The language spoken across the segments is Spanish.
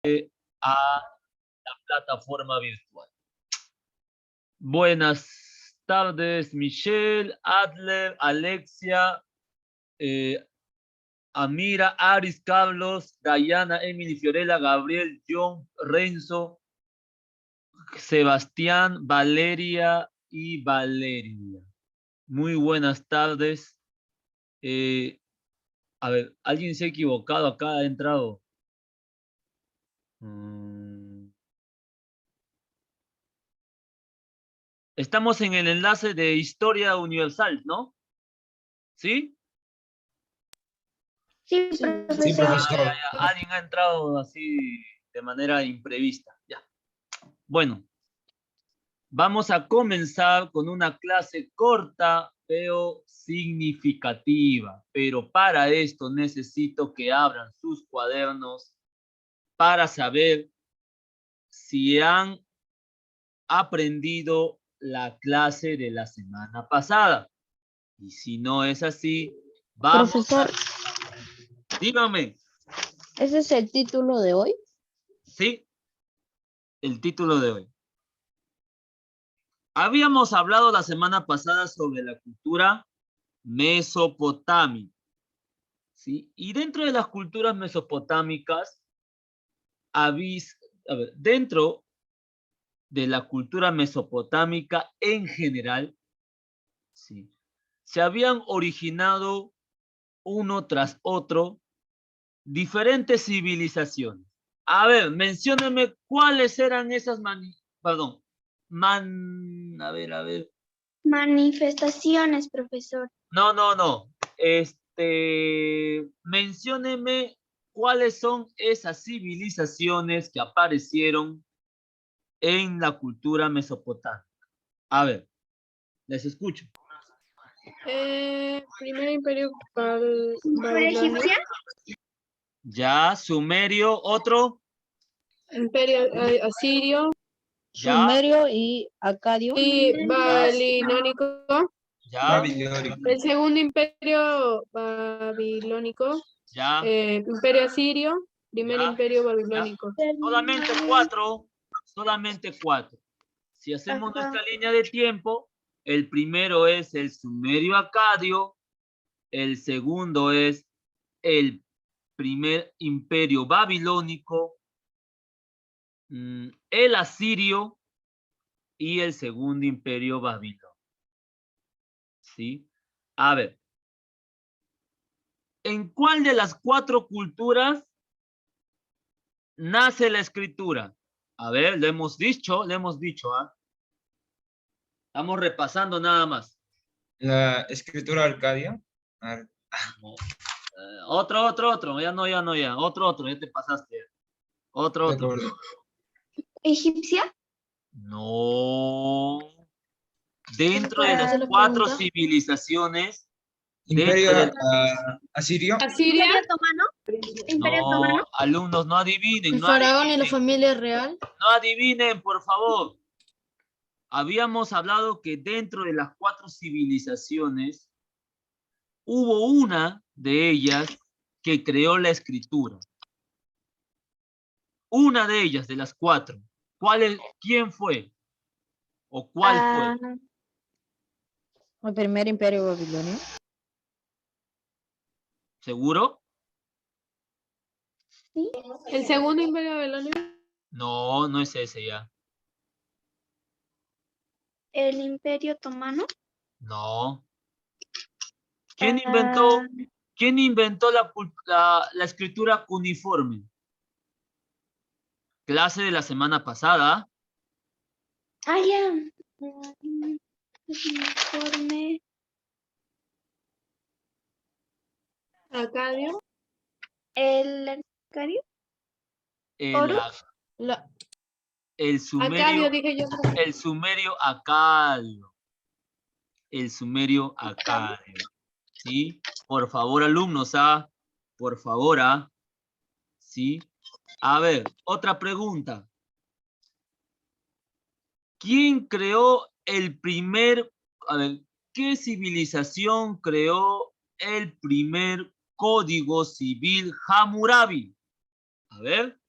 a la plataforma virtual. Buenas tardes, Michelle, Adler, Alexia, Amira, Aris, Carlos, Dayana, Emily, Fiorella, Gabriel, John, Renzo, Sebastián, Valeria y Valeria. Muy buenas tardes. A ver, ¿alguien se ha equivocado acá? ¿Ha entrado? Estamos en el enlace de Historia Universal, ¿no? ¿Sí? Sí, profesor. Alguien ha entrado así de manera imprevista. Ya. Bueno, vamos a comenzar con una clase corta, pero significativa. Pero para esto necesito que abran sus cuadernos para saber si han aprendido la clase de la semana pasada. Y si no es así, vamos. Profesor, Dígame. ¿ese es el título de hoy? Sí, el título de hoy. Habíamos hablado la semana pasada sobre la cultura mesopotámica, ¿sí? Y dentro de las culturas mesopotámicas, dentro de la cultura mesopotámica en general, ¿sí? Se habían originado uno tras otro diferentes civilizaciones. A ver, mencióname cuáles eran esas manifestaciones, profesor. No. Mencióneme cuáles son esas civilizaciones que aparecieron en la cultura mesopotámica. A ver, les escucho. Primer imperio ¿Babilonio? Ya, sumerio, otro. Imperio asirio. Ya. Sumerio y acadio. Y babilónico. Ya. El segundo imperio babilónico. Ya. Imperio asirio. Primer Ya. imperio babilónico. Solamente cuatro. Si hacemos nuestra línea de tiempo, el primero es el sumerio acadio, el segundo es el primer imperio babilónico, el asirio y el segundo imperio babilónico. ¿Sí? A ver. ¿En cuál de las cuatro culturas nace la escritura? A ver, le hemos dicho, ¿ah? Estamos repasando nada más. La escritura arcadia. Otro. Ya. Otro, ya te pasaste. Otro. ¿Egipcia? No. Dentro de las cuatro civilizaciones. Imperio asirio. Asiria. ¿Imperio otomano? No, alumnos, no adivinen. El faraón y la familia real. No adivinen, por favor. Habíamos hablado que dentro de las cuatro civilizaciones hubo una de ellas que creó la escritura. Una de ellas, de las cuatro. ¿Quién fue? ¿O cuál fue? El primer imperio babilonio. ¿Seguro? Sí. El segundo imperio babilonio. No es ese ya. ¿El imperio otomano? No. ¿Quién inventó la escritura cuneiforme? Clase de la semana pasada. Ya. Informe. Acadio. ¿El acadio? El sumerio. Acadio, dije yo. El sumerio acadio. El sumerio acadio. ¿Sí? Por favor, alumnos, por favor, ¿sí? A ver, otra pregunta. ¿Quién creó qué civilización creó el primer código civil Hammurabi? A ver.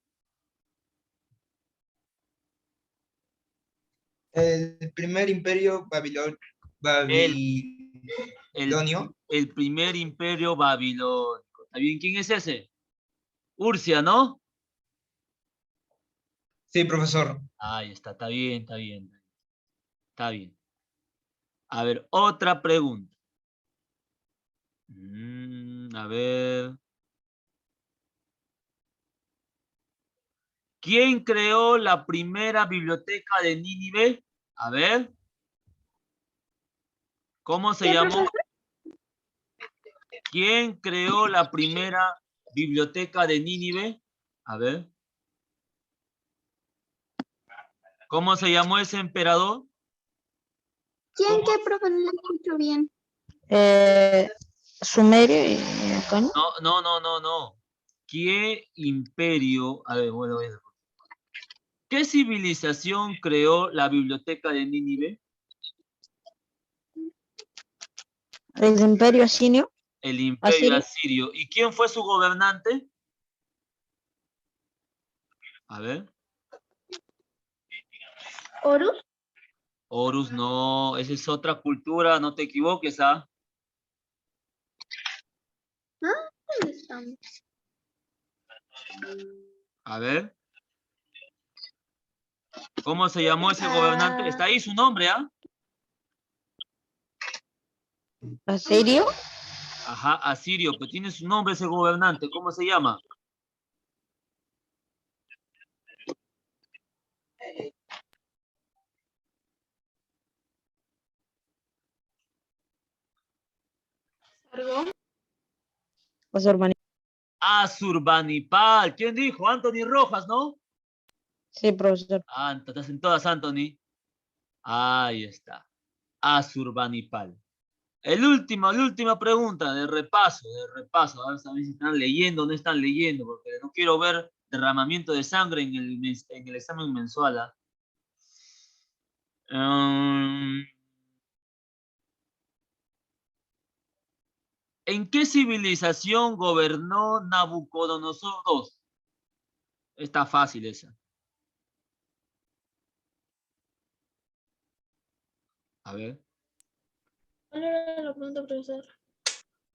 El primer imperio El, babilonio. el primer imperio babilónico. ¿Está bien? ¿Quién es ese? Urcia, ¿no? Sí, profesor. Ahí está bien, está bien. Está bien. A ver, otra pregunta. A ver. ¿Quién creó la primera biblioteca de Nínive? A ver. ¿Cómo se ¿Qué, llamó? profesor? ¿Quién creó la primera biblioteca de Nínive? A ver. ¿Cómo se llamó ese emperador? ¿Quién ¿Cómo? qué, profesor? No lo escucho bien. Sumerio y acá, ¿no? No. ¿Qué imperio? A ver, bueno, ¿qué civilización creó la biblioteca de Nínive? El imperio asirio. El imperio Asirio. asirio. ¿Y quién fue su gobernante? A ver. ¿Horus? Horus, no, esa es otra cultura, no te equivoques, ¿ah? ¿Dónde estamos? A ver. ¿Cómo se llamó ese gobernante? Está ahí su nombre, ¿ah? Asirio. Ajá, asirio, pero tiene su nombre ese gobernante, ¿cómo se llama? Sargón. Asurbanipal. ¿Quién dijo? Anthony Rojas, ¿no? Sí, profesor. Ah, estás en todas, Anthony. Ahí está. Asurbanipal. La última pregunta de repaso. A ver si están leyendo o no están leyendo, porque no quiero ver derramamiento de sangre en el examen mensual. ¿Ah? ¿En qué civilización gobernó Nabucodonosor II? Está fácil esa. A ver. ¿Cuál era la pregunta, profesor?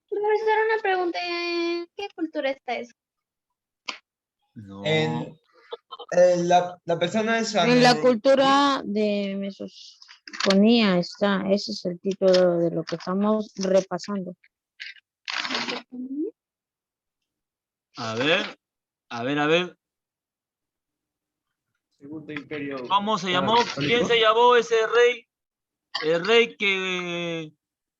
Profesor, una pregunta. ¿En qué cultura está eso? No. La persona es En la cultura de Mesopotamia está. Ese es el título de lo que estamos repasando. A ver. Segundo imperio. ¿Cómo se llamó? ¿Quién se llamó ese rey? El rey que...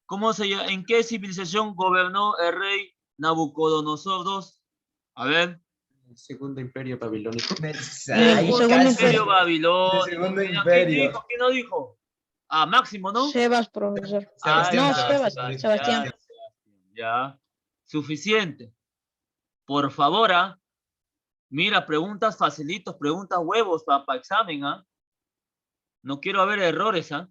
¿En qué civilización gobernó el rey Nabucodonosor II? A ver. Segundo imperio babilónico. El Segundo segundo imperio imperio. babilónico. El segundo ¿Quién imperio. dijo? ¿Quién no dijo? Ah, Máximo, ¿no? Sebas, profesor. Sebastián, No, Sebastián. Sebastián. Ya. Suficiente. Por favor, ¿ah? Mira, preguntas facilitos, preguntas huevos para examen, ¿ah? No quiero ver errores, ¿ah?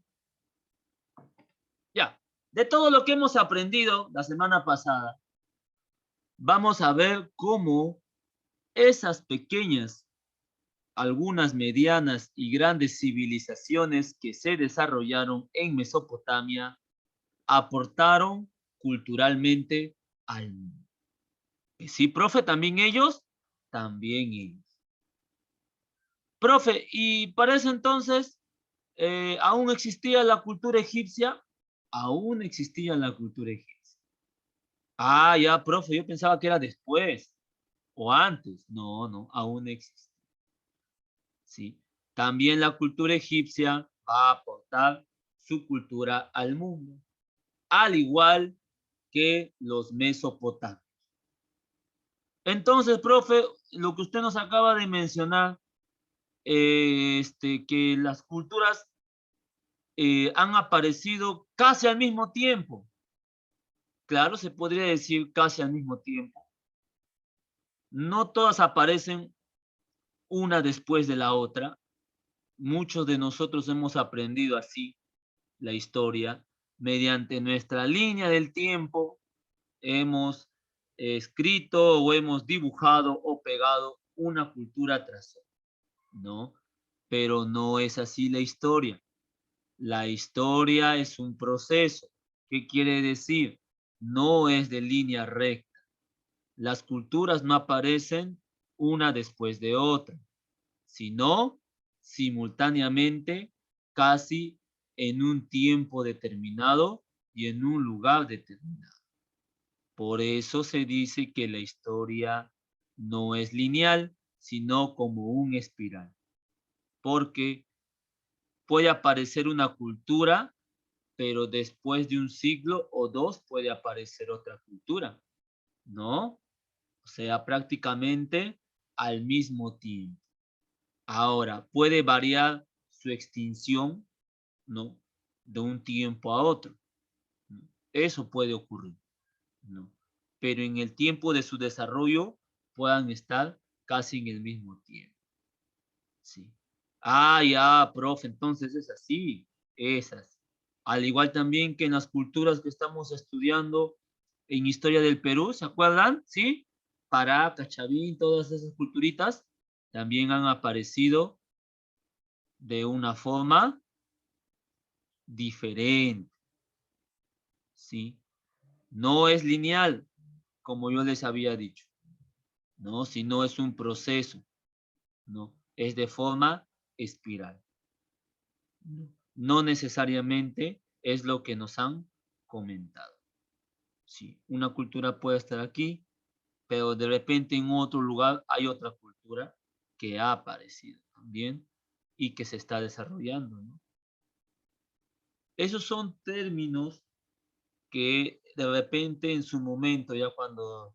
Ya. De todo lo que hemos aprendido la semana pasada, vamos a ver cómo esas pequeñas, algunas medianas y grandes civilizaciones que se desarrollaron en Mesopotamia aportaron culturalmente al mundo. Sí, profe, también ellos. Profe, y para ese entonces, ¿aún existía la cultura egipcia? Aún existía la cultura egipcia. Ah, ya, profe, yo pensaba que era después o antes. No, aún existe. Sí. También la cultura egipcia va a aportar su cultura al mundo, al igual que los mesopotamios. Entonces, profe, lo que usted nos acaba de mencionar, que las culturas han aparecido casi al mismo tiempo. Claro, se podría decir casi al mismo tiempo. No todas aparecen una después de la otra. Muchos de nosotros hemos aprendido así la historia mediante nuestra línea del tiempo. Hemos escrito o hemos dibujado o pegado una cultura tras otra, ¿no? Pero no es así la historia. La historia es un proceso. ¿Qué quiere decir? No es de línea recta. Las culturas no aparecen una después de otra, sino simultáneamente, casi en un tiempo determinado y en un lugar determinado. Por eso se dice que la historia no es lineal, sino como un espiral. Porque puede aparecer una cultura, pero después de un siglo o dos puede aparecer otra cultura, ¿no? O sea, prácticamente al mismo tiempo. Ahora, puede variar su extinción, ¿no? De un tiempo a otro, ¿no? Eso puede ocurrir, ¿no? Pero en el tiempo de su desarrollo puedan estar casi en el mismo tiempo, ¿sí? Ah, ya, profe, entonces es así, esas. Al igual también que en las culturas que estamos estudiando en Historia del Perú, ¿se acuerdan? ¿Sí? Pará, Cachavín, todas esas culturitas también han aparecido de una forma diferente, ¿sí? No es lineal, como yo les había dicho, ¿no? Sino es un proceso, ¿no? Es de forma espiral. No necesariamente es lo que nos han comentado. Sí, una cultura puede estar aquí, pero de repente en otro lugar hay otra cultura que ha aparecido también y que se está desarrollando, ¿no? Esos son términos que de repente en su momento, ya cuando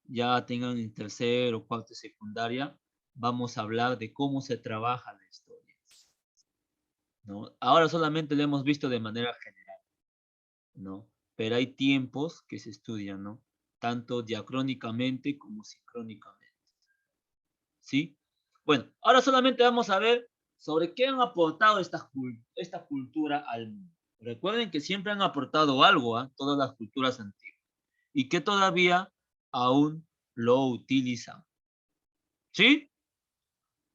ya tengan el tercer o cuarto de secundaria, vamos a hablar de cómo se trabaja la historia, ¿no? Ahora solamente lo hemos visto de manera general, ¿no? Pero hay tiempos que se estudian, ¿no? Tanto diacrónicamente como sincrónicamente, ¿sí? Bueno, ahora solamente vamos a ver sobre qué han aportado esta cultura al mundo. Recuerden que siempre han aportado algo a todas las culturas antiguas y que todavía aún lo utilizan. ¿Sí?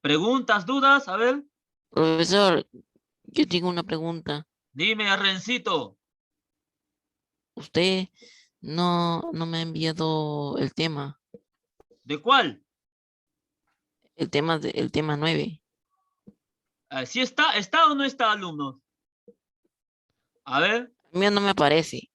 ¿Preguntas, dudas? A ver, Profesor, yo tengo una pregunta. dime, Rencito. Usted no me ha enviado ¿De cuál? el tema 9. ¿Sí está o no está, alumnos? A ver, A mí no me aparece.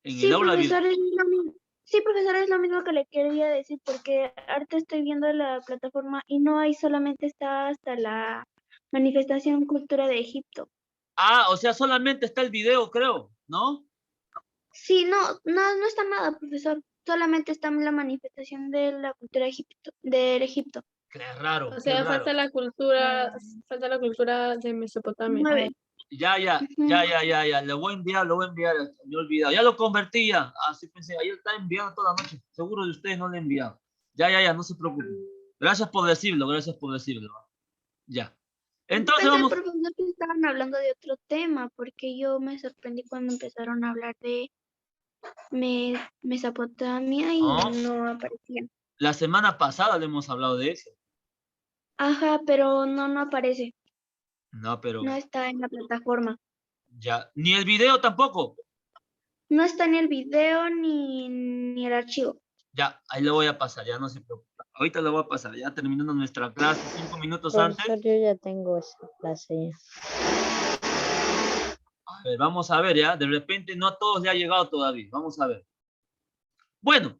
en el Sí, aula profesor, es lo mismo. Sí, profesor, es lo mismo que le quería decir, porque ahorita estoy viendo la plataforma y no hay, solamente está hasta la manifestación cultura de Egipto. Ah, o sea, solamente está el video, creo, ¿no? Sí, no está nada, profesor. Solamente está la manifestación de la cultura del Egipto. Qué raro, O qué sea, raro. falta la cultura de Mesopotamia. 9. Ya, le voy a enviar, me he olvidado. Ya lo convertí ya. Así pensé, ayer está enviando toda la noche. Seguro de ustedes no le he enviado. Ya, no se preocupen. Gracias por decirlo. Ya. Entonces Pensé, vamos. profesor, que estaban hablando de otro tema, porque yo me sorprendí cuando empezaron a hablar de Mesopotamia y No, no aparecían. la semana pasada le hemos hablado de eso. Ajá, pero no aparece. No, pero No está en la plataforma. ya. Ni el video tampoco. No está ni el video ni el archivo. Ya, ahí lo voy a pasar, ya no se preocupe. Ahorita lo voy a pasar, ya terminando nuestra clase, 5 minutos antes. Profesor, yo ya tengo esa clase ya. A ver, vamos a ver, ya. De repente no a todos le ha llegado todavía. Vamos a ver. Bueno,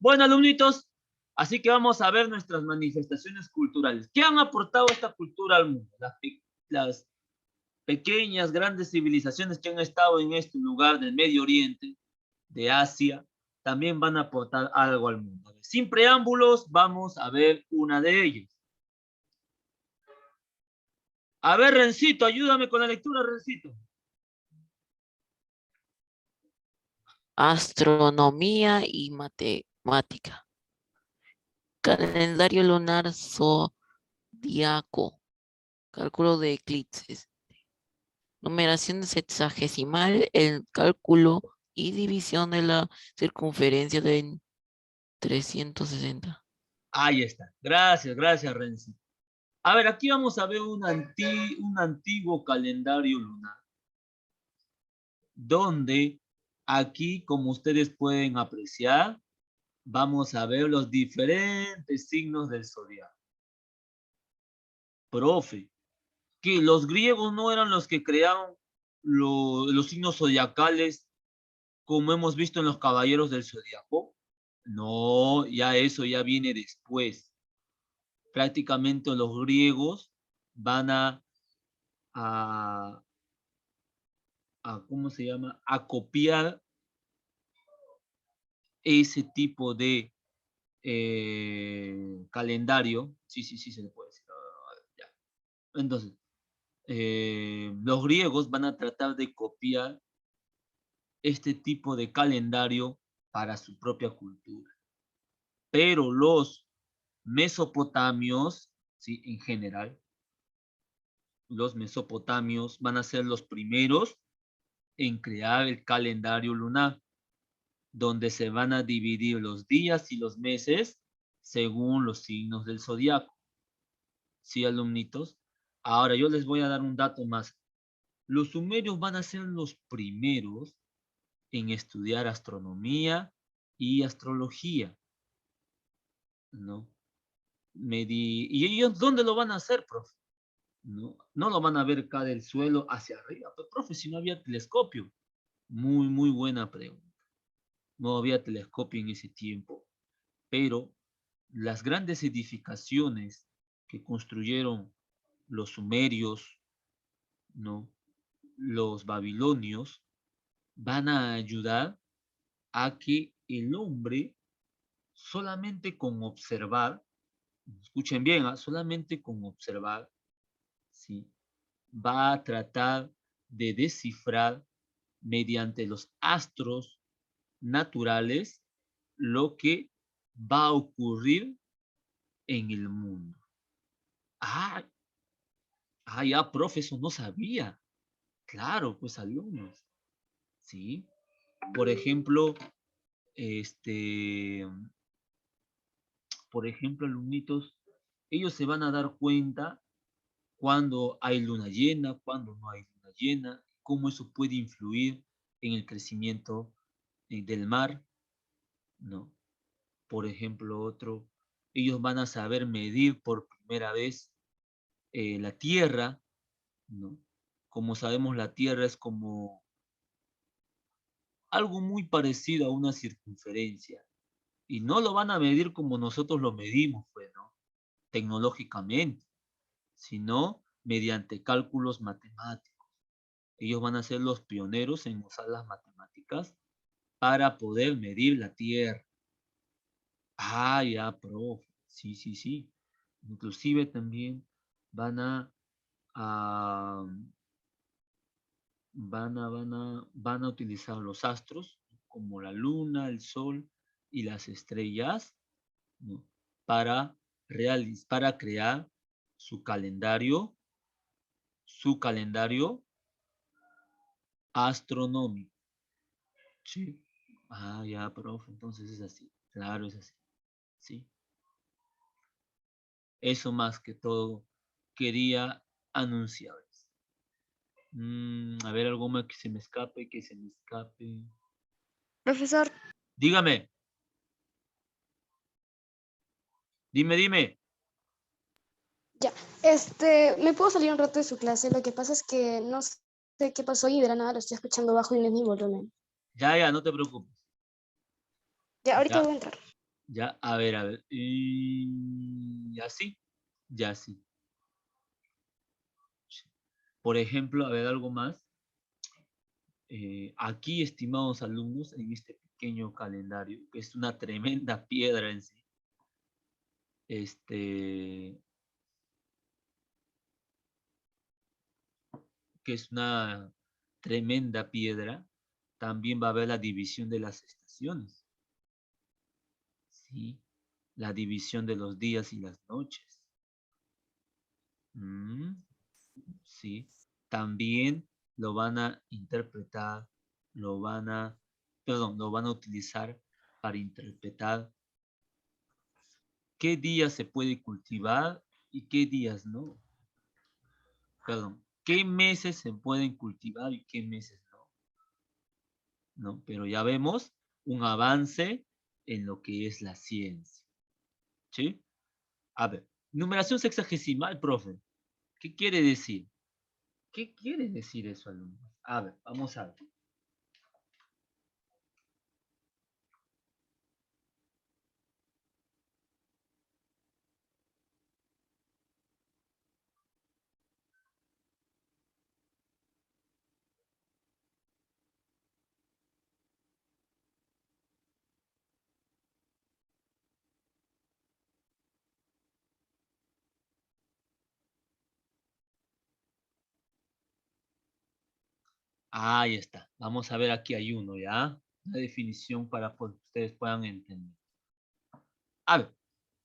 alumnitos. Así que vamos a ver nuestras manifestaciones culturales. ¿Qué han aportado esta cultura al mundo? Las pequeñas, grandes civilizaciones que han estado en este lugar del Medio Oriente, de Asia, también van a aportar algo al mundo. Sin preámbulos, vamos a ver una de ellas. A ver, Rencito, ayúdame con la lectura, Rencito. Astronomía y matemática. Calendario lunar zodiaco. Cálculo de eclipses. Numeración sexagesimal, el cálculo y división de la circunferencia de 360. Ahí está. Gracias, Rencito. A ver, aquí vamos a ver un antiguo calendario lunar, donde aquí, como ustedes pueden apreciar, vamos a ver los diferentes signos del zodiaco. Profe, que los griegos no eran los que crearon los signos zodiacales como hemos visto en los caballeros del zodiaco. No, ya eso ya viene después. Prácticamente los griegos van a ¿cómo se llama? A copiar ese tipo de calendario. Sí, se le puede decir. Ya. Entonces, los griegos van a tratar de copiar este tipo de calendario para su propia cultura. Pero los mesopotamios, ¿sí? En general, los mesopotamios van a ser los primeros en crear el calendario lunar, donde se van a dividir los días y los meses según los signos del zodiaco. ¿Sí, alumnitos? Ahora yo les voy a dar un dato más. Los sumerios van a ser los primeros en estudiar astronomía y astrología, ¿no? ¿Y ellos dónde lo van a hacer, profe? No lo van a ver acá del suelo hacia arriba. Pero, profe, si no había telescopio. Muy buena pregunta. No había telescopio en ese tiempo, pero las grandes edificaciones que construyeron los sumerios, ¿no? Los babilonios, van a ayudar a que el hombre solamente con observar, escuchen bien, solamente con observar, ¿sí? Va a tratar de descifrar mediante los astros naturales lo que va a ocurrir en el mundo. Ya, profe, eso no sabía. Claro, pues alumnos, ¿sí? Por ejemplo, alumnitos, ellos se van a dar cuenta cuando hay luna llena, cuando no hay luna llena, cómo eso puede influir en el crecimiento del mar, ¿no? Por ejemplo, ellos van a saber medir por primera vez la Tierra, ¿no? Como sabemos, la Tierra es como algo muy parecido a una circunferencia. Y no lo van a medir como nosotros lo medimos, pues, ¿no? Tecnológicamente, sino mediante cálculos matemáticos. Ellos van a ser los pioneros en usar las matemáticas para poder medir la Tierra. Ya, profe. Sí. Inclusive también van a, a- van a utilizar los astros como la luna, el sol y las estrellas, ¿no? para crear su calendario astronómico. Sí. Ya, profe, entonces es así. Claro, es así. Sí. Eso más que todo quería anunciarles. A ver, algo más que se me escape. Profesor, Dígame. Dime. ya, ¿me puedo salir un rato de su clase? Lo que pasa es que no sé qué pasó y de la nada lo estoy escuchando bajo y no es mi volumen. Ya, no te preocupes. Ya, ahorita Ya. voy a entrar. Ya, a ver. Y ya sí. Por ejemplo, a ver, algo más. Aquí, estimados alumnos, en este pequeño calendario, que es una tremenda piedra en sí, que es una tremenda piedra, también va a haber la división de las estaciones, ¿sí? La división de los días y las noches. Sí. También lo van a interpretar, lo van a utilizar para interpretar qué día se puede cultivar y qué días no. Perdón, qué meses se pueden cultivar y qué meses no. ¿No? Pero ya vemos un avance en lo que es la ciencia. ¿Sí? A ver, numeración sexagesimal, profe. ¿Qué quiere decir? ¿Qué quiere decir eso, alumnos? A ver, vamos a ver. Ahí está. Vamos a ver, aquí hay uno, ¿ya? Una definición para que ustedes puedan entender. A ver,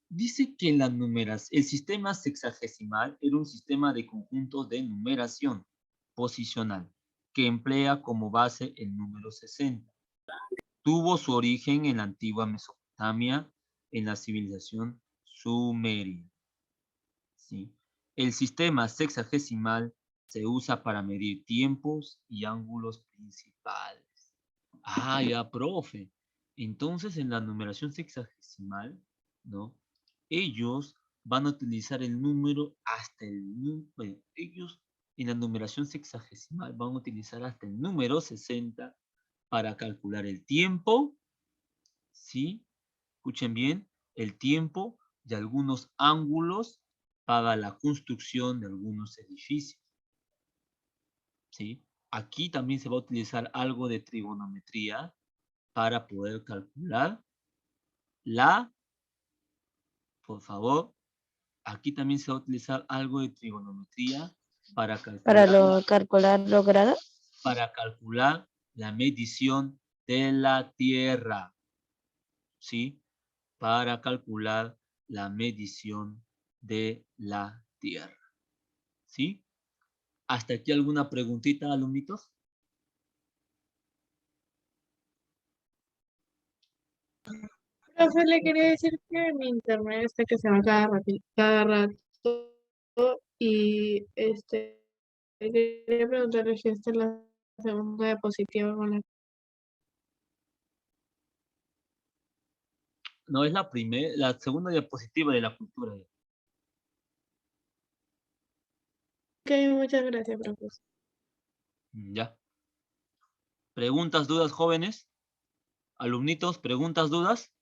dice que el sistema sexagesimal era un sistema de conjuntos de numeración posicional que emplea como base el número 60. Tuvo su origen en la antigua Mesopotamia, en la civilización sumeria. ¿Sí? El sistema sexagesimal se usa para medir tiempos y ángulos principales. Ah, ya, profe. Entonces, en la numeración sexagesimal, ¿no? Ellos van a utilizar el número hasta ellos en la numeración sexagesimal van a utilizar hasta el número 60 para calcular el tiempo, ¿sí? Escuchen bien, el tiempo de algunos ángulos para la construcción de algunos edificios. ¿Sí? Aquí también se va a utilizar algo de trigonometría para poder calcular por favor, aquí también se va a utilizar algo de trigonometría para calcular los grados. para calcular la medición de la Tierra. ¿Sí? Para calcular la medición de la Tierra. ¿Sí? ¿Hasta aquí alguna preguntita, alumnitos? Profe, le quería decir que mi internet está que se va cada rato y quería preguntarle si esta es la segunda diapositiva con la No, es la segunda diapositiva de la cultura. que muchas gracias, profesor. Ya. ¿Preguntas, dudas, jóvenes? Alumnitos, ¿preguntas, dudas?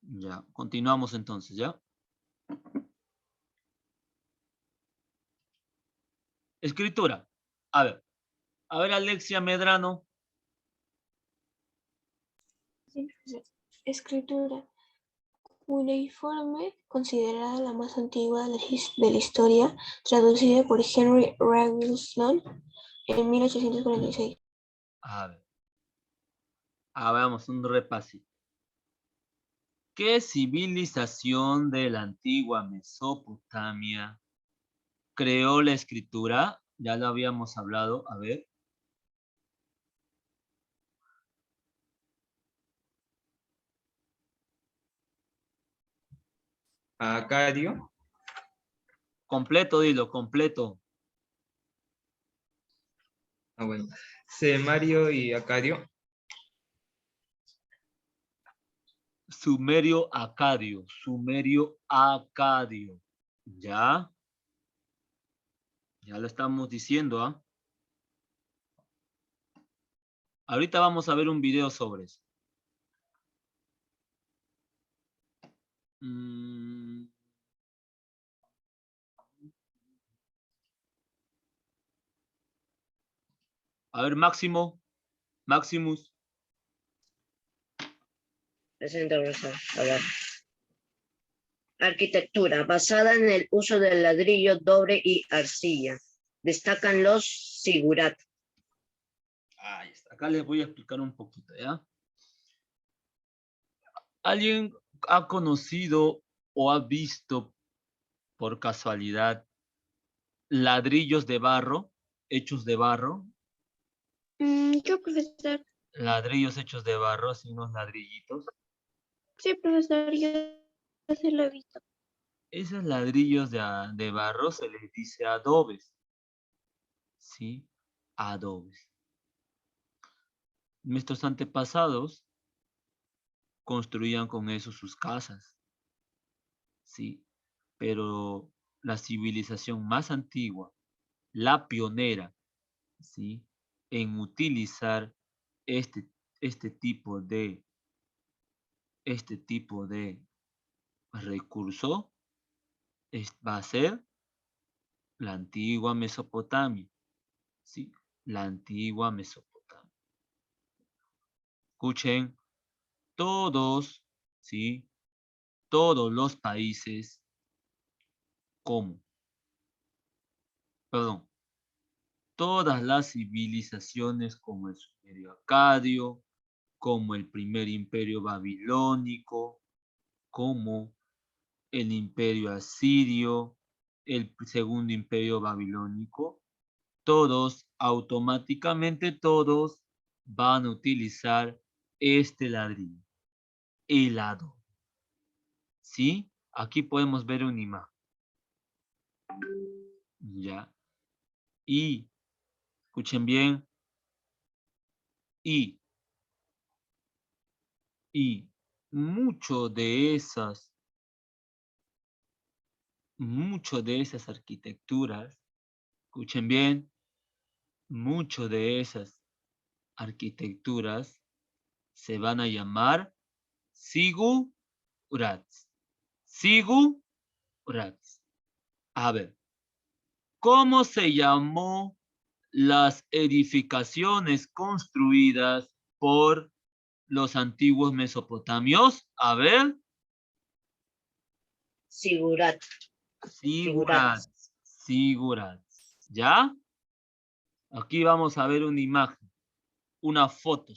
Ya, continuamos entonces, ¿ya? Escritura. A ver, Alexia Medrano. Sí, escritura. Cuneiforme, considerada la más antigua de la historia, traducida por Henry Rawlinson en 1846. A ver. Vamos, un repasito. ¿Qué civilización de la antigua Mesopotamia creó la escritura? Ya lo habíamos hablado, a ver. Acadio. Completo, dilo, completo. Ah, bueno. Semario y Acadio. Sumerio Acadio. ¿Ya? Ya lo estamos diciendo, ¿ah? Ahorita vamos a ver un video sobre eso. A ver, Maximus. Presente, profesor. A ver. Arquitectura, basada en el uso del ladrillo, doble y arcilla. Destacan los sigurat. Ahí está. Acá les voy a explicar un poquito, ¿ya? ¿Alguien ha conocido o ha visto por casualidad ladrillos de barro, hechos de barro? Yo, profesor. Ladrillos hechos de barro, así unos ladrillitos. Sí, profesor, yo sí lo he visto. Esos ladrillos de barro se les dice adobes. ¿Sí? Adobes. Nuestros antepasados construían con eso sus casas. ¿Sí? Pero la civilización más antigua, la pionera, ¿sí? En utilizar este, este tipo de recurso va a ser la antigua Mesopotamia, ¿sí? La antigua Mesopotamia. Escuchen, todos, ¿sí? Todos los países, ¿cómo? Perdón, todas las civilizaciones como el Sumerio Acadio, como el primer imperio babilónico, como el imperio asirio, el segundo imperio babilónico, todos, automáticamente todos van a utilizar este ladrillo, el adobe. ¿Sí? Aquí podemos ver una imagen. ¿Ya? Y, escuchen bien, y mucho de esas arquitecturas, escuchen bien, mucho de esas arquitecturas se van a llamar sigurats. Sigurats. A ver, ¿cómo se llamó las edificaciones construidas por los antiguos mesopotamios? A ver. Sigurat. Sigurats. ¿Ya? Aquí vamos a ver una imagen, una foto.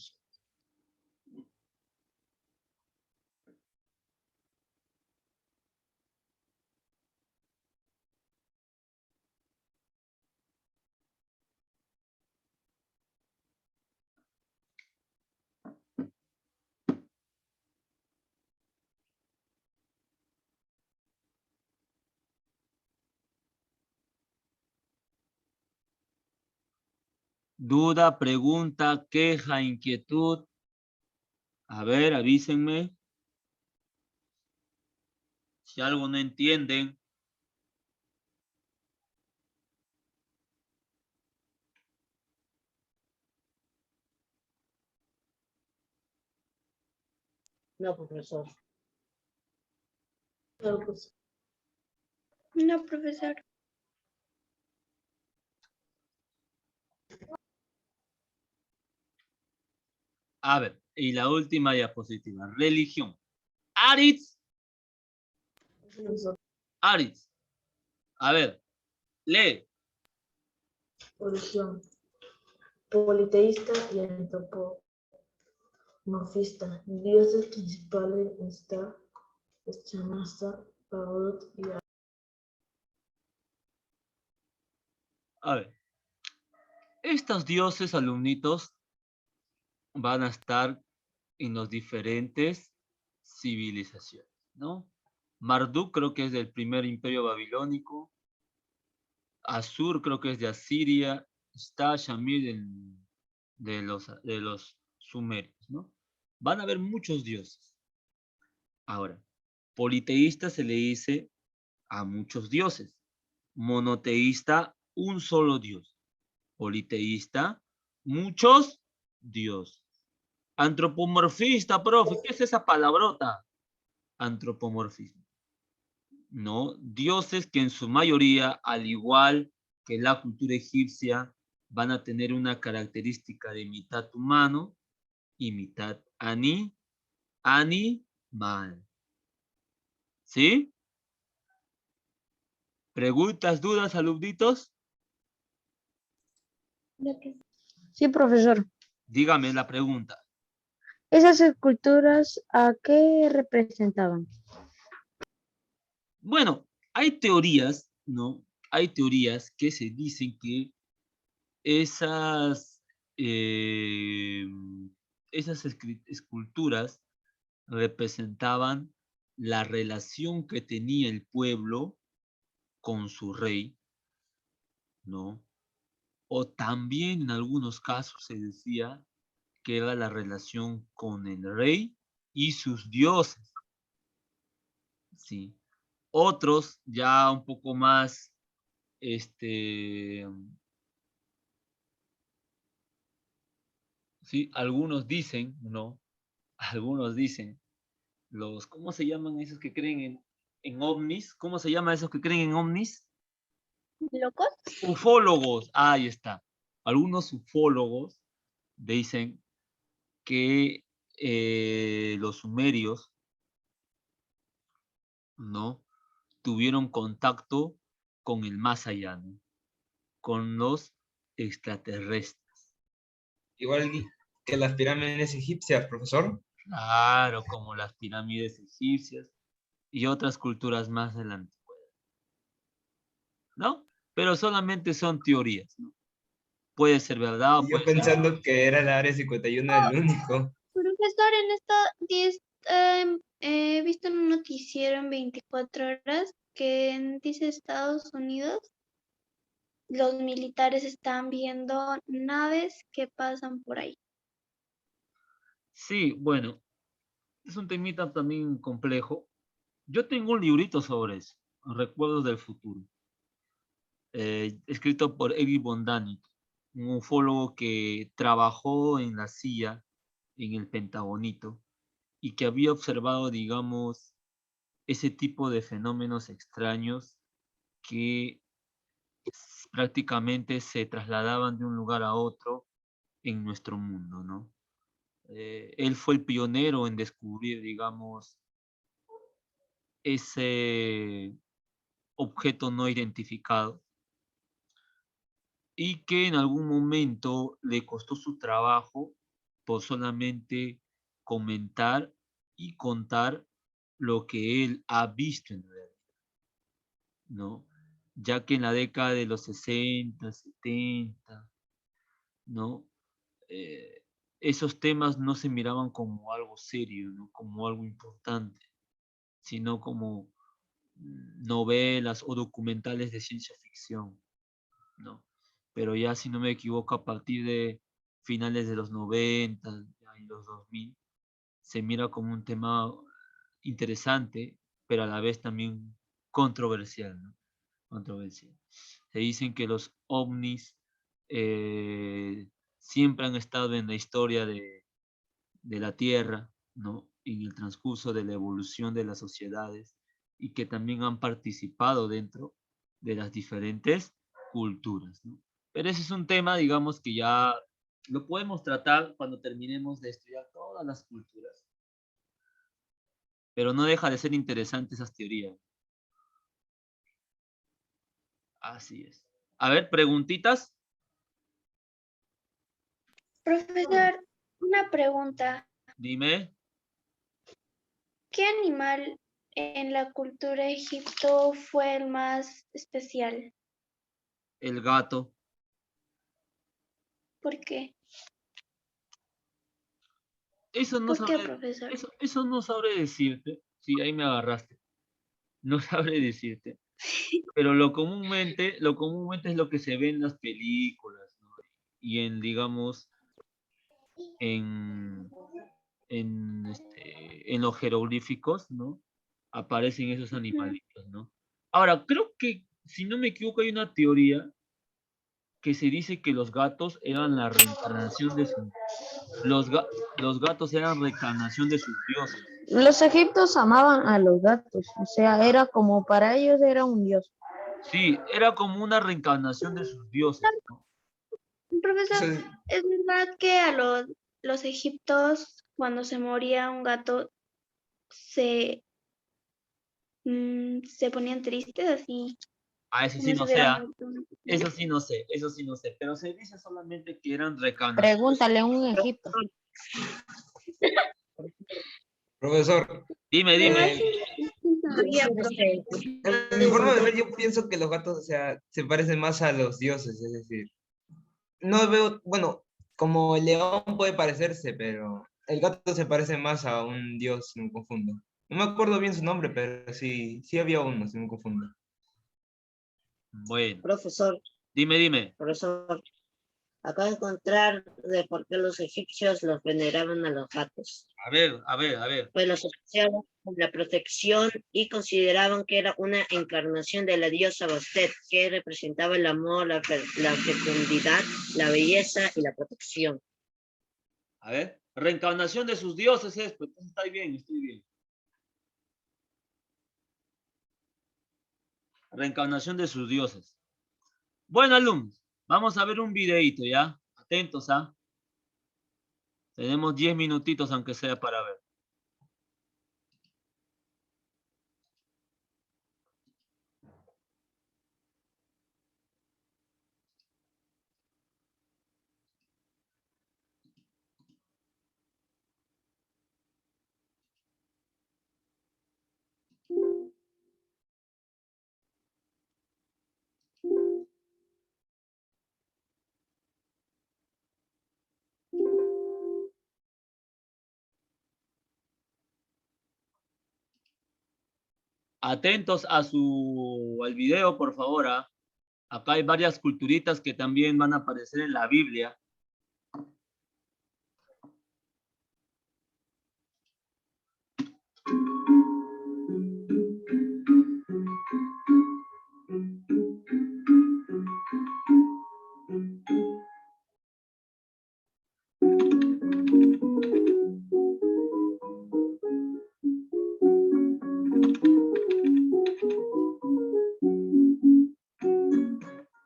Duda, pregunta, queja, inquietud. A ver, avísenme. Si algo no entienden. No, profesor. No, profesor. A ver, y la última diapositiva. Religión. Aritz. Aritz. A ver, lee. Religión. Politeísta y antropomorfista. Dioses principales está Shanasta, Parot y A ver. Estos dioses alumnitos van a estar en las diferentes civilizaciones, ¿no? Marduk creo que es del primer imperio babilónico. Asur creo que es de Asiria. Está Shamir de los sumerios, ¿no? Van a haber muchos dioses. Ahora, politeísta se le dice a muchos dioses. Monoteísta, un solo dios. Politeísta, muchos dioses. Antropomorfista, profe, ¿qué es esa palabrota? Antropomorfismo. No, dioses que en su mayoría, al igual que la cultura egipcia, van a tener una característica de mitad humano y mitad animal. ¿Sí? ¿Preguntas, dudas, alumnitos? Sí, profesor. Dígame la pregunta. ¿Esas esculturas a qué representaban? Bueno, hay teorías, ¿no? Hay teorías que se dicen que esas, esculturas representaban la relación que tenía el pueblo con su rey, ¿no? O también en algunos casos se decía que era la relación con el rey y sus dioses, ¿sí? Otros ya un poco más, sí, algunos dicen, ¿no? Algunos dicen, ¿cómo se llaman esos que creen en ovnis? ¿Cómo se llaman esos que creen en ovnis? ¿Locos? Ufólogos, ahí está. Algunos ufólogos dicen que los sumerios, ¿no? Tuvieron contacto con el más allá, ¿no? Con los extraterrestres. Igual que las pirámides egipcias, profesor. Claro, como las pirámides egipcias y otras culturas más de la antigüedad, ¿no? Pero solamente son teorías, ¿no? Puede ser verdad o Y yo puede ser... pensando que era la Área 51 el único. Profesor, he visto en un noticiero en 24 horas que dice Estados Unidos, los militares están viendo naves que pasan por ahí. Sí, bueno, es un temita también complejo. Yo tengo un librito sobre eso, Recuerdos del Futuro, escrito por Eddie von Däniken, un ufólogo que trabajó en la CIA, en el Pentagonito, y que había observado, digamos, ese tipo de fenómenos extraños que prácticamente se trasladaban de un lugar a otro en nuestro mundo, ¿no? Él fue el pionero en descubrir, digamos, ese objeto no identificado y que en algún momento le costó su trabajo por solamente comentar y contar lo que él ha visto en realidad, ¿no? Ya que en la década de los 60, 70, ¿no? Esos temas no se miraban como algo serio, ¿no? Como algo importante, sino como novelas o documentales de ciencia ficción, ¿no? Pero ya, si no me equivoco, a partir de finales de los 90 ya y los 2000, se mira como un tema interesante, pero a la vez también controversial, ¿no? Controversial. Se dicen que los ovnis siempre han estado en la historia de la Tierra, ¿no? En el transcurso de la evolución de las sociedades y que también han participado dentro de las diferentes culturas, ¿no? Pero ese es un tema, digamos, que ya lo podemos tratar cuando terminemos de estudiar todas las culturas. Pero no deja de ser interesante esas teorías. Así es. A ver, preguntitas. Profesor, una pregunta. Dime. ¿Qué animal en la cultura de Egipto fue el más especial? El gato. ¿Por qué? Eso no ¿Por qué, sabré, profesor? eso no sabré decirte. Sí, ahí me agarraste. No sabré decirte. Pero lo comúnmente es lo que se ve en las películas, ¿no? Y en, digamos, en los jeroglíficos, ¿no? Aparecen esos animalitos, ¿no? Ahora, creo que, si no me equivoco, hay una teoría que se dice que los gatos eran la reencarnación de sus... Los gatos eran reencarnación de sus dioses. Los egipcios amaban a los gatos, o sea, era como para ellos era un dios. Sí, era como una reencarnación de sus dioses, ¿no? Profesor, ¿es verdad que a los egiptos, cuando se moría un gato, se ponían tristes así? Ah, eso Como sí si no sé, hubiera muerto una persona. eso sí no sé, pero se dice solamente que eran reencarnaciones. Pregúntale a un Egipto. Profesor. Dime. En mi forma de ver, yo pienso que los gatos, o sea, se parecen más a los dioses, es decir, no veo, bueno, como el león puede parecerse, pero el gato se parece más a un dios, me confundo. No me acuerdo bien su nombre, pero sí había uno, si no me confundo. Bueno, Profesor, dime. profesor, acabo de encontrar de por qué los egipcios los veneraban a los gatos. A ver. Pues los asociaban con la protección y consideraban que era una encarnación de la diosa Bastet, que representaba el amor, la fecundidad, la belleza y la protección. A ver, reencarnación de sus dioses es, pues estoy bien. Reencarnación de sus dioses. Bueno, alumnos, vamos a ver un videito, ¿ya? Atentos, ¿ah? Tenemos 10 minutitos, aunque sea, para ver. Atentos al video, por favor, ¿ah? Acá hay varias culturitas que también van a aparecer en la Biblia.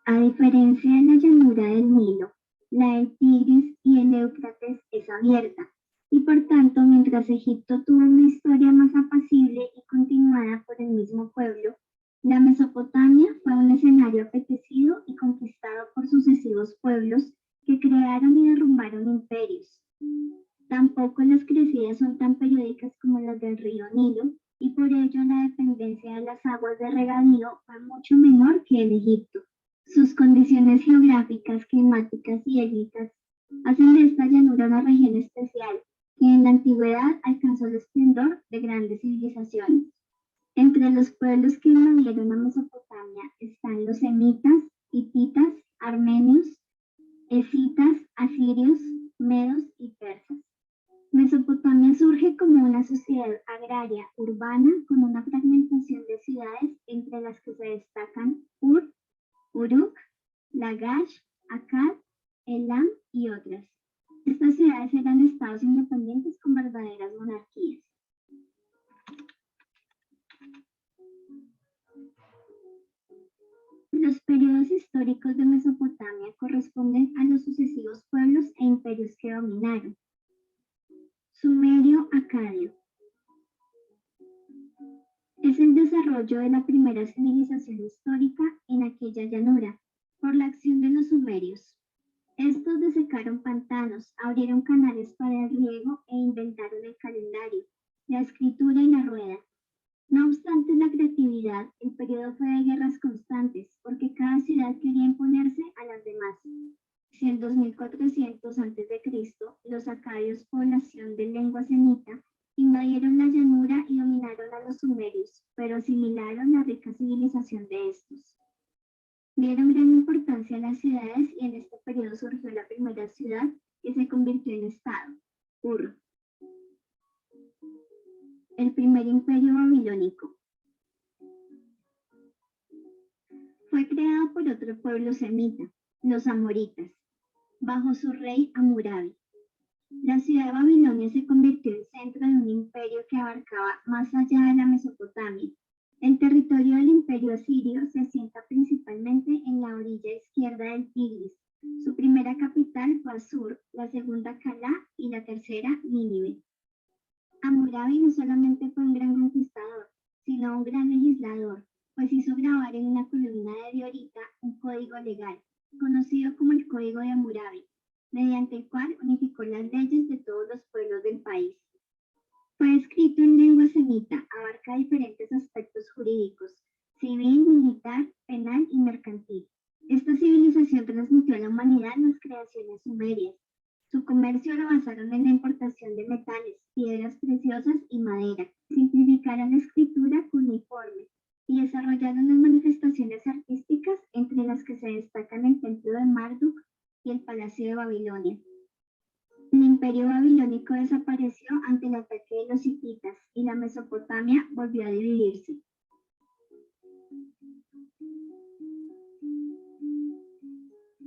A diferencia de la llanura del Nilo, la del Tigris y el Éufrates es abierta, y por tanto, mientras Egipto tuvo una historia más apacible y continuada por el mismo pueblo, la Mesopotamia fue un escenario apetecido y conquistado por sucesivos pueblos que crearon y derrumbaron imperios. Tampoco las crecidas son tan periódicas como las del río Nilo, y por ello la dependencia de las aguas de regadío fue mucho menor que en Egipto. Sus condiciones geográficas, climáticas y étnicas hacen de esta llanura una región especial que en la antigüedad alcanzó el esplendor de grandes civilizaciones. Entre los pueblos que invadieron a Mesopotamia están los semitas, hititas, armenios, escitas, asirios, medos y persas. Mesopotamia surge como una sociedad agraria urbana con una fragmentación de ciudades entre las que se destacan Ur, Uruk, Lagash, Akkad, Elam y otras. Estas ciudades eran estados independientes con verdaderas monarquías. Los periodos históricos de Mesopotamia corresponden a los sucesivos pueblos e imperios que dominaron. Sumerio-Acadio. Es el desarrollo de la primera civilización histórica en aquella llanura, por la acción de los sumerios. Estos desecaron pantanos, abrieron canales para el riego e inventaron el calendario, la escritura y la rueda. No obstante la creatividad, el periodo fue de guerras constantes, porque cada ciudad quería imponerse a las demás. Si en 2400 a.C. los acadios, población de lengua semita, invadieron la llanura y dominaron a los sumerios, pero asimilaron la rica civilización de estos. Dieron gran importancia a las ciudades y en este periodo surgió la primera ciudad que se convirtió en estado, Ur. El primer imperio babilónico. Fue creado por otro pueblo semita, los amoritas, bajo su rey Hammurabi. La ciudad de Babilonia se convirtió en centro de un imperio que abarcaba más allá de la Mesopotamia. El territorio del imperio asirio se asienta principalmente en la orilla izquierda del Tigris. Su primera capital fue Asur, la segunda Calá y la tercera Nínive. Hammurabi no solamente fue un gran conquistador, sino un gran legislador, pues hizo grabar en una columna de diorita un código legal, conocido como el Código de Hammurabi, mediante el cual unificó las leyes de todos los pueblos del país. Fue escrito en lengua semita, abarca diferentes aspectos jurídicos, civil, militar, penal y mercantil. Esta civilización transmitió a la humanidad las creaciones sumerias, Su comercio lo basaron en la importación de metales, piedras preciosas y madera. Simplificaron la escritura cuneiforme y desarrollaron las manifestaciones artísticas, entre las que se destacan el templo de Marduk y el palacio de Babilonia. El imperio babilónico desapareció ante el ataque de los hititas y la Mesopotamia volvió a dividirse.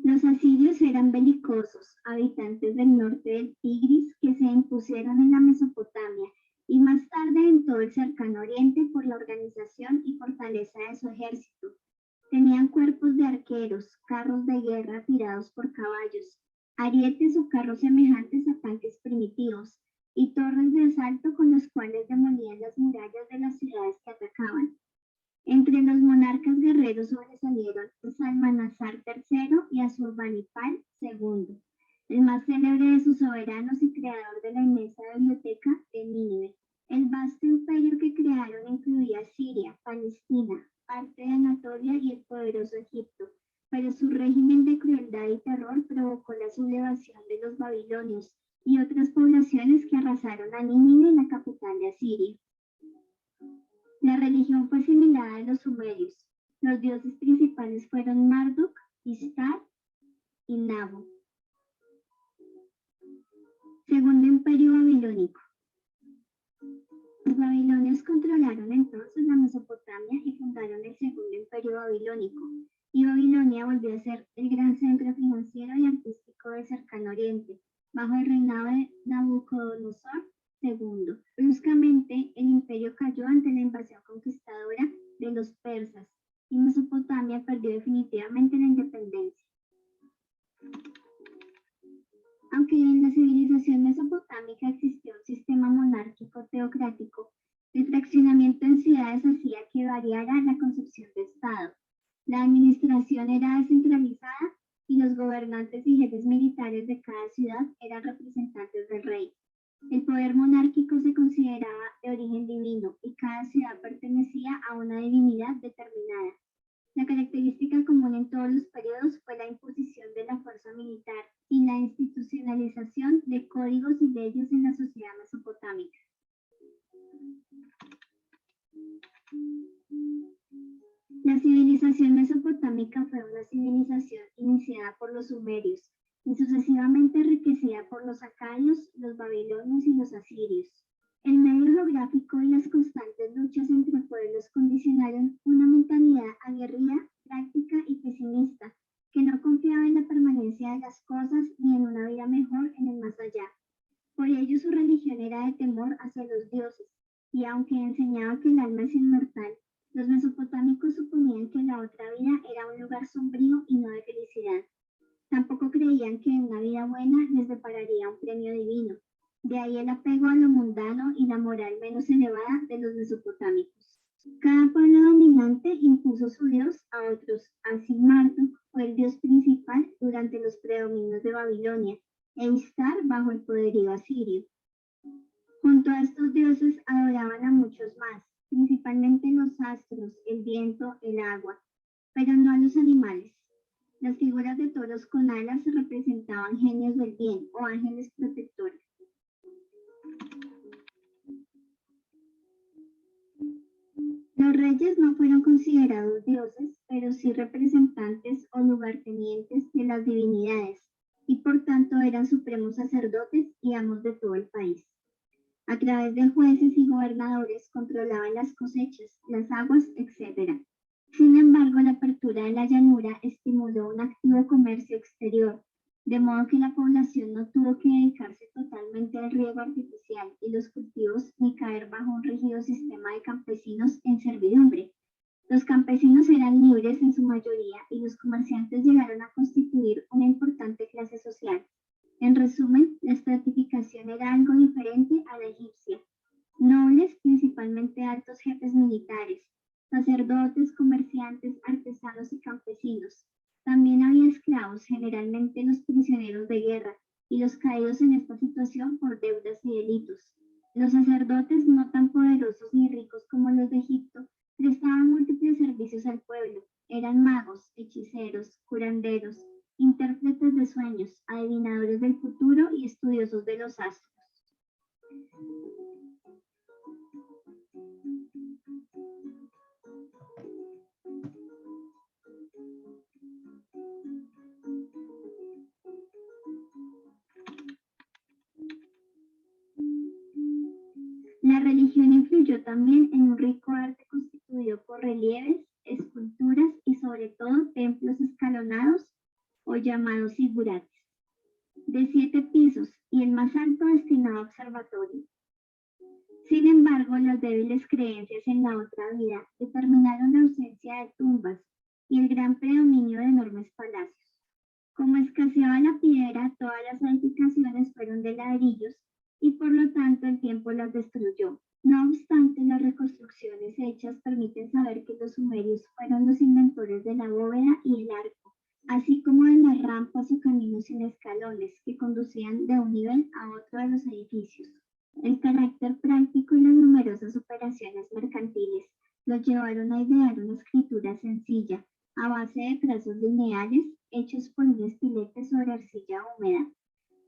Los asirios eran belicosos, habitantes del norte del Tigris que se impusieron en la Mesopotamia y más tarde en todo el cercano oriente por la organización y fortaleza de su ejército. Tenían cuerpos de arqueros, carros de guerra tirados por caballos, arietes o carros semejantes a tanques primitivos, y torres de asalto con los cuales demolían las murallas de las ciudades que atacaban. Entre los monarcas guerreros sobresalieron Salmanasar III y Asurbanipal II, el más célebre de sus soberanos y creador de la inmensa biblioteca de Nínive. El vasto imperio que crearon incluía Siria, Palestina, parte de Anatolia y el poderoso Egipto, pero su régimen de crueldad y terror provocó la sublevación de los babilonios y otras poblaciones que arrasaron a Nínive, la capital de Asiria. La religión fue similar a los sumerios. Los dioses principales fueron Marduk, Ishtar y Nabu. Segundo imperio babilónico. Los babilonios controlaron entonces la Mesopotamia y fundaron el segundo imperio babilónico, y Babilonia volvió a ser el gran centro financiero y artístico del cercano oriente, bajo el reinado de Nabucodonosor II. Bruscamente, el imperio cayó ante la invasión conquistadora de los persas y Mesopotamia perdió definitivamente la independencia. Aunque en la civilización mesopotámica existió un sistema monárquico teocrático, el fraccionamiento en ciudades hacía que variara la concepción de Estado. La administración era descentralizada y los gobernantes y jefes militares de cada ciudad eran representantes del rey. El poder monárquico se consideraba de origen divino y cada ciudad pertenecía a una divinidad determinada. La característica común en todos los periodos fue la imposición de la fuerza militar y la institucionalización de códigos y leyes en la sociedad mesopotámica. La civilización mesopotámica fue una civilización iniciada por los sumerios y sucesivamente enriquecida por los acadios, los babilonios y los asirios. El medio geográfico y las constantes luchas entre pueblos condicionaron una mentalidad aguerrida, práctica y pesimista, que no confiaba en la permanencia de las cosas ni en una vida mejor en el más allá. Por ello su religión era de temor hacia los dioses, y aunque enseñaba que el alma es inmortal, los mesopotámicos suponían que la otra vida era un lugar sombrío y no de felicidad. Tampoco creían que en una vida buena les depararía un premio divino. De ahí el apego a lo mundano y la moral menos elevada de los mesopotámicos. Cada pueblo dominante impuso su dios a otros. Así Marduk fue el dios principal durante los predominios de Babilonia e Ishtar bajo el poderío asirio. Junto a estos dioses adoraban a muchos más, principalmente los astros, el viento, el agua, pero no a los animales. Las figuras de toros con alas representaban genios del bien o ángeles protectores. Los reyes no fueron considerados dioses, pero sí representantes o lugartenientes de las divinidades, y por tanto eran supremos sacerdotes y amos de todo el país. A través de jueces y gobernadores controlaban las cosechas, las aguas, etc. Sin embargo, la apertura de la llanura estimuló un activo comercio exterior, de modo que la población no tuvo que dedicarse totalmente al riego artificial y los cultivos ni caer bajo un rígido sistema de campesinos en servidumbre. Los campesinos eran libres en su mayoría y los comerciantes llegaron a constituir una importante clase social. En resumen, la estratificación era algo diferente a la egipcia. Nobles, principalmente altos jefes militares, sacerdotes, comerciantes, artesanos y campesinos. También había esclavos, generalmente los prisioneros de guerra, y los caídos en esta situación por deudas y delitos. Los sacerdotes, no tan poderosos ni ricos como los de Egipto, prestaban múltiples servicios al pueblo. Eran magos, hechiceros, curanderos, intérpretes de sueños, adivinadores del futuro y estudiosos de los astros. La religión influyó también en un rico arte constituido por relieves, esculturas y sobre todo templos escalonados o llamados zigurates, de 7 pisos y el más alto destinado a observatorio. Sin embargo, las débiles creencias en la otra vida determinaron la ausencia de tumbas y el gran predominio de enormes palacios. Como escaseaba la piedra, todas las edificaciones fueron de ladrillos y por lo tanto el tiempo las destruyó. No obstante, las reconstrucciones hechas permiten saber que los sumerios fueron los inventores de la bóveda y el arco, así como de las rampas o caminos sin escalones que conducían de un nivel a otro de los edificios. El carácter práctico y las numerosas operaciones mercantiles los llevaron a idear una escritura sencilla, a base de trazos lineales hechos por un estilete sobre arcilla húmeda.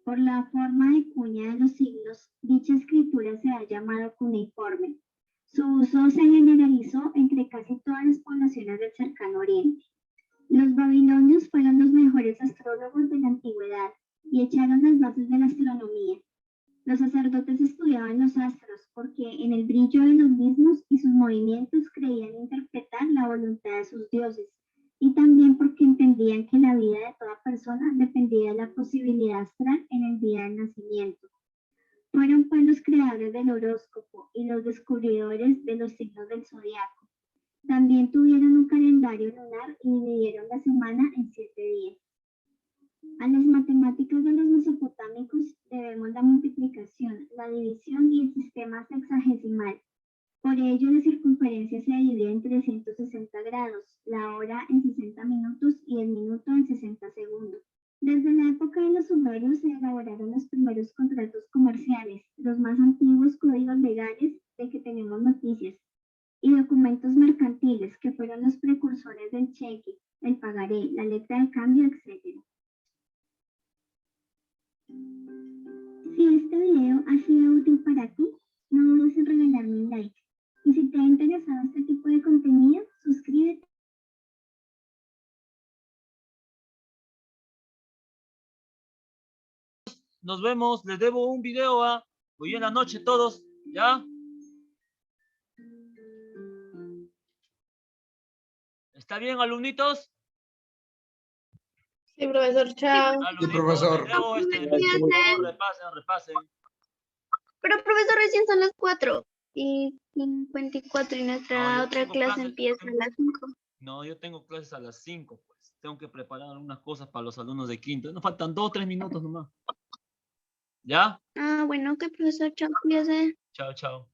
Por la forma de cuña de los signos, dicha escritura se ha llamado cuneiforme. Su uso se generalizó entre casi todas las poblaciones del cercano oriente. Los babilonios fueron los mejores astrólogos de la antigüedad y echaron las bases de la astronomía. Los sacerdotes estudiaban los astros porque en el brillo de los mismos y sus movimientos creían interpretar la voluntad de sus dioses, y también porque entendían que la vida de toda persona dependía de la posibilidad astral en el día del nacimiento. Fueron pues los creadores del horóscopo y los descubridores de los signos del zodiaco. También tuvieron un calendario lunar y dividieron la semana en 7 días. A las matemáticas de los mesopotámicos debemos la multiplicación, la división y el sistema sexagesimal. Por ello, la circunferencia se divide en 360 grados, la hora en 60 minutos y el minuto en 60 segundos. Desde la época de los sumerios se elaboraron los primeros contratos comerciales, los más antiguos códigos legales de que tenemos noticias, y documentos mercantiles que fueron los precursores del cheque, el pagaré, la letra de cambio, etc. Si este video ha sido útil para ti, no dudes en regalarme un like. Y si te ha interesado este tipo de contenido, suscríbete. Nos vemos, les debo un video, hoy en la noche todos, ¿ya? ¿Está bien, alumnitos? Sí, profesor, chao. Sí, profesor. Repasen. Pero profesor, recién son las 4:54 y nuestra No, yo otra tengo clase clases, empieza a las 5. No, yo tengo clases a las 5, pues. Tengo que preparar algunas cosas para los alumnos de quinto. Nos faltan 2 o 3 minutos nomás. ¿Ya? Ah, bueno, ok, profesor, chao, cuídese. Chao, chao.